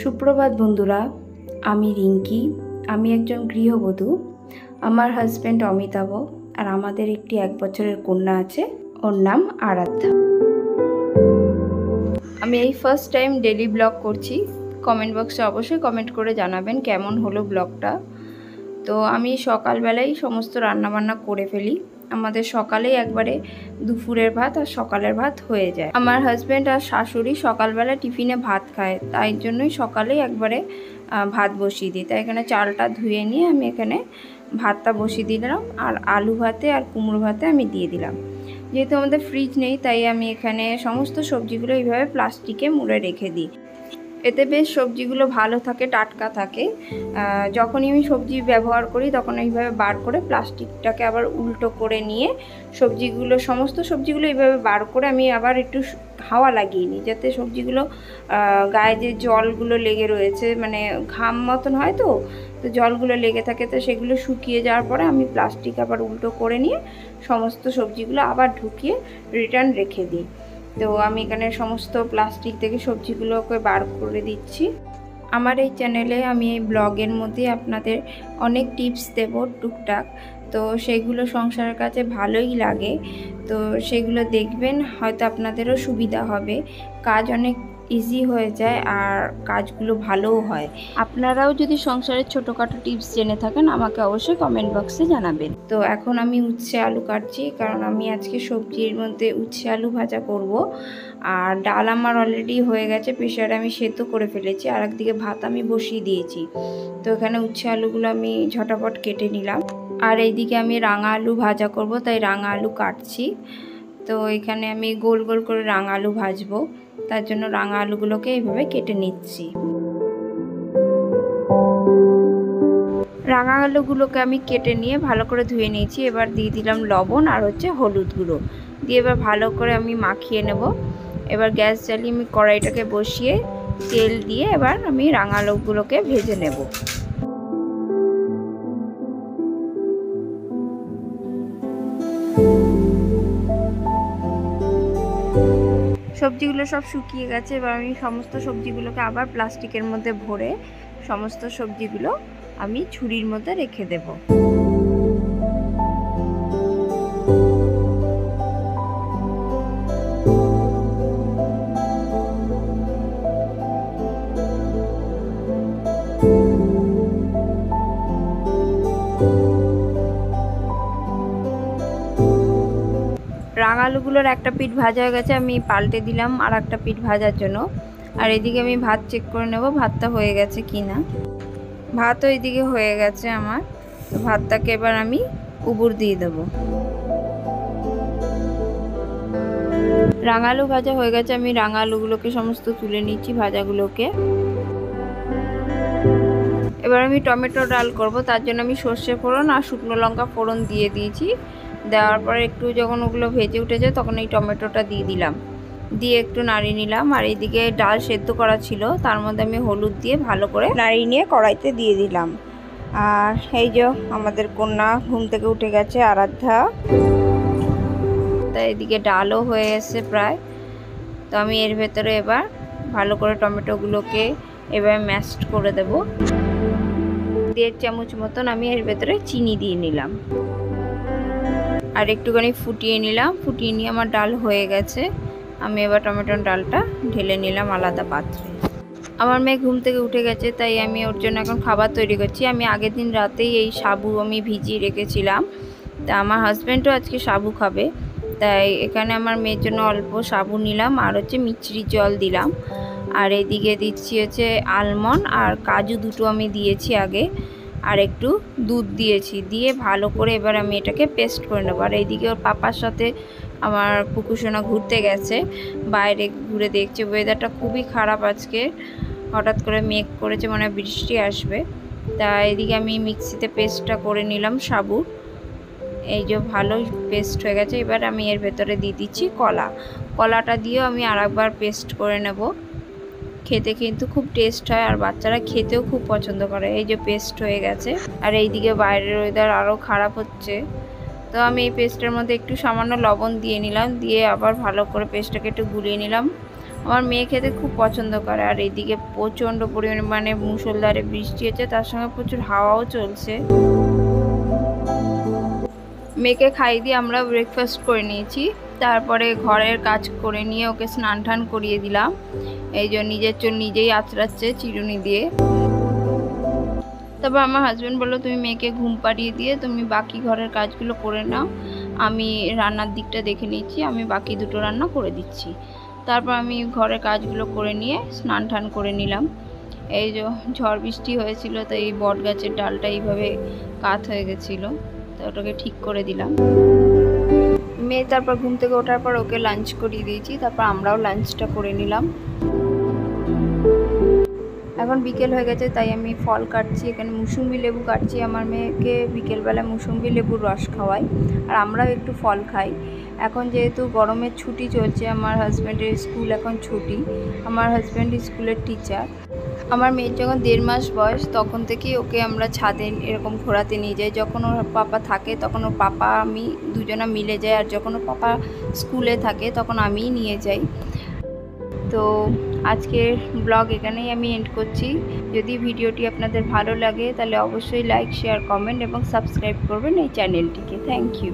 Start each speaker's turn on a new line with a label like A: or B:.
A: সুপ্রভাত বন্ধুরা, আমি রিঙ্কি। আমি একজন গৃহবধূ। আমার হাজব্যান্ড অমিতাভ আর আমাদের একটি 1 বছরের কন্যা আছে, ওর নাম আরাধ্যা। আমি এই ফার্স্ট টাইম ডেলি ব্লগ করছি। কমেন্ট বক্সে অবশ্যই কমেন্ট করে জানাবেন কেমন হলো ব্লগটা। তো আমি সকালবেলায় সমস্ত রান্নাবান্না করে ফেলি। আমাদের সকালেই একবারে দুপুরের ভাত আর সকালের ভাত হয়ে যায়। আমার হাজব্যান্ড আর শাশুড়ি সকালবেলা টিফিনে ভাত খায়, তাই জন্যই সকালেই একবারে ভাত বসিয়ে দিই। তাই এখানে চালটা ধুয়ে নিয়ে আমি এখানে ভাতটা বসিয়ে দিলাম, আর আলু ভাতে আর কুমড়ো ভাতে আমি দিয়ে দিলাম। যেহেতু আমাদের ফ্রিজ নেই, তাই আমি এখানে সমস্ত সবজিগুলো এইভাবে প্লাস্টিকে মুড়ে রেখে দিই। এতে বেশ সবজিগুলো ভালো থাকে, টাটকা থাকে। যখনই আমি সবজি ব্যবহার করি তখন এইভাবে বার করে প্লাস্টিকটাকে আবার উল্টো করে নিয়ে সমস্ত সবজিগুলো এইভাবে বার করে আমি আবার একটু হাওয়া লাগিয়ে নিই, যাতে সবজিগুলো গায়ে যে জলগুলো লেগে রয়েছে, মানে ঘাম মতন হয় তো জলগুলো লেগে থাকে, তো সেগুলো শুকিয়ে যাওয়ার পরে আমি প্লাস্টিক আবার উল্টো করে নিয়ে সমস্ত সবজিগুলো আবার ঢুকিয়ে রিটার্ন রেখে দিই। তো আমি এখানে সমস্ত প্লাস্টিক থেকে সবজিগুলোকে বার করে দিচ্ছি। আমার এই চ্যানেলে আমি এই ব্লগের মধ্যে আপনাদের অনেক টিপস দেব টুকটাক, তো সেগুলো সংসারের কাছে ভালোই লাগে। তো সেগুলো দেখবেন, হয়তো আপনাদেরও সুবিধা হবে, কাজ অনেক ইজি হয়ে যায় আর কাজগুলো ভালোও হয়। আপনারাও যদি সংসারের ছোটোখাটো টিপস জেনে থাকেন আমাকে অবশ্যই কমেন্ট বক্সে জানাবেন। তো এখন আমি উচ্ছে আলু কাটছি, কারণ আমি আজকে সবজির মধ্যে উচ্ছে আলু ভাজা করব। আর ডাল আমার অলরেডি হয়ে গেছে, প্রেশারে আমি সেদ্ধ করে ফেলেছি, আর একদিকে ভাত আমি বসিয়ে দিয়েছি। তো এখানে উচ্ছে আলুগুলো আমি ঝটাপট কেটে নিলাম, আর এইদিকে আমি রাঙা আলু ভাজা করব, তাই রাঙা আলু কাটছি। তো এখানে আমি গোল গোল করে রাঙা আলু ভাজবো, তার জন্য রাঙা আলুগুলোকে এইভাবে কেটে নিচ্ছি। রাঙা আলুগুলোকে আমি কেটে নিয়ে ভালো করে ধুয়ে নিয়েছি। এবার দিয়ে দিলাম লবণ আর হলুদ গুঁড়ো দিয়ে এবার ভালো করে আমি মাখিয়ে নেব। এবার গ্যাস জ্বালিয়ে আমি কড়াইটাকে বসিয়ে তেল দিয়ে এবার আমি রাঙা আলুগুলোকে ভেজে নেব। সবজিগুলো সব শুকিয়ে গেছে। এবার আমি সমস্ত সবজিগুলোকে আবার প্লাস্টিকের মধ্যে ভরে সমস্ত সবজিগুলো আমি ঝুড়ির মধ্যে রেখে দেব। রাঙা আলুগুলোর একটা পিঠ ভাজা হয়ে গেছে, আমি পাল্টে দিলাম আর একটা পিঠ ভাজার জন্য। আর এদিকে আমি ভাত চেক করে নেব ভাতটা হয়ে গেছে কি না। ভাতও এদিকে হয়ে গেছে আমার। তো ভাতটাকে এবার আমি উবুর দিয়ে দেব। রাঙা আলু ভাজা হয়ে গেছে, আমি রাঙা আলুগুলোকে সমস্ত তুলে নিচ্ছি ভাজাগুলোকে। এবার আমি টমেটো ডাল করব, তার জন্য আমি সর্ষে ফোড়ন আর শুকনো লঙ্কা ফোড়ন দিয়ে দিয়েছি। দেওয়ার পরে একটু যখন ওগুলো ভেজে উঠেছে তখন এই টমেটোটা দিয়ে দিলাম, দিয়ে একটু নাড়িয়ে নিলাম। আর এইদিকে ডাল সেদ্ধ করা ছিল, তার মধ্যে আমি হলুদ দিয়ে ভালো করে নাড়িয়ে নিয়ে কড়াইতে দিয়ে দিলাম। আর এই যে আমাদের কন্যা ঘুম থেকে উঠে গেছে, আরাধ্যা। তাই এদিকে ডালও হয়ে এসেছে প্রায়। তো আমি এর ভেতরে এবার ভালো করে টমেটোগুলোকে এবার ম্যাশড করে দেব। 1.5 চামচ মতন আমি এর ভেতরে চিনি দিয়ে নিলাম আর একটুখানি ফুটিয়ে নিলাম। ফুটিয়ে নিয়ে আমার ডাল হয়ে গেছে। আমি এবার টমেটোর ডালটা ঢেলে নিলাম আলাদা পাত্রে। আমার মেয়ে ঘুম থেকে উঠে গেছে, তাই আমি ওর জন্য এখন খাবার তৈরি করছি। আমি আগের দিন রাতেই এই সাবু আমি ভিজিয়ে রেখেছিলাম। তা আমার হাজব্যান্ডও আজকে সাবু খাবে, তাই এখানে আমার মেয়ের জন্য অল্প সাবু নিলাম আর মিচড়ি জল দিলাম। আর এইদিকে দিচ্ছি আলমন্ড আর কাজু দুটো আমি দিয়েছি আগে, আর একটু দুধ দিয়েছি। দিয়ে ভালো করে এবার আমি এটাকে পেস্ট করে নেব। আর এইদিকে ওর পাপার সাথে আমার পুকুসোনা ঘুরতে গেছে, বাইরে ঘুরে দেখছে। ওয়েদারটা খুবই খারাপ আজকে, হঠাৎ করে মেঘ করেছে, মনে হয় বৃষ্টি আসবে। তা এদিকে আমি মিক্সিতে পেস্টটা করে নিলাম সাবুর। এই যে ভালো পেস্ট হয়ে গেছে। এবার আমি এর ভেতরে দিয়ে দিচ্ছি কলাটা দিয়েও আমি আরেকবার পেস্ট করে নেব। খেতে কিন্তু খুব টেস্ট হয় আর বাচ্চারা খেতেও খুব পছন্দ করে। এই যে পেস্ট হয়ে গেছে। আর এইদিকে বাইরের ওয়েদার আরও খারাপ হচ্ছে, তো আমি এই পেস্টের মধ্যে একটু সামান্য লবণ দিয়ে নিলাম, দিয়ে আবার ভালো করে পেস্টটাকে একটু গুলিয়ে নিলাম। আমার মেয়ে খেতে খুব পছন্দ করে। আর এইদিকে প্রচণ্ড পরিমাণে মুষলধারে বৃষ্টি হচ্ছে, তার সঙ্গে প্রচুর হাওয়াও চলছে। মেয়েকে খাইয়ে দিয়ে আমরা ব্রেকফাস্ট করে নিয়েছি। তারপরে ঘরের কাজ করে নিয়ে ওকে স্নান টান করিয়ে দিলাম। এই যে নিজের চুল নিজেই আঁচড়াচ্ছে চিরুনি দিয়ে। তারপর আমার হাজব্যান্ড বললো, তুমি মেয়েকে ঘুম পাড়িয়ে দিয়ে তুমি বাকি ঘরের কাজগুলো করে নাও, আমি রান্নার দিকটা দেখে নিচ্ছি, আমি বাকি দুটো রান্না করে দিচ্ছি। তারপর আমি ঘরের কাজগুলো করে নিয়ে স্নান টান করে নিলাম। এই যে ঝড় বৃষ্টি হয়েছিল, তো এই বট গাছের ডালটা এইভাবে কাত হয়ে গেছিলো, তো ওটাকে ঠিক করে দিলাম। মেয়ে তারপর ঘুম থেকে ওঠার পর ওকে লাঞ্চ করিয়ে দিয়েছি। তারপর আমরাও লাঞ্চটা করে নিলাম। এখন বিকেল হয়ে গেছে, তাই আমি ফল কাটছি। এখানে মুসুম্বি লেবু কাটছি। আমার মেয়েকে বিকেলবেলা মুসুম্বি লেবুর রস খাওয়াই, আর আমরাও একটু ফল খাই। এখন যেহেতু গরমের ছুটি চলছে, আমার হাজব্যান্ডের স্কুল এখন ছুটি। আমার হাজব্যান্ড স্কুলের টিচার। আমার মেয়ের যখন 1.5 মাস বয়স, তখন থেকেই ওকে আমরা ছাদে এরকম ঘোরাতে নিয়ে যাই। যখন ওর পাপা থাকে তখন ওর পাপা আমি দুজনা মিলে যাই, আর যখন ওর পাপা স্কুলে থাকে তখন আমিই নিয়ে যাই। তো আজকের ব্লগ এখানেই আমি এন্ড করছি। যদি ভিডিওটি আপনাদের ভালো লাগে তাহলে অবশ্যই লাইক, শেয়ার, কমেন্ট এবং সাবস্ক্রাইব করবেন এই চ্যানেলটিকে। Thank you.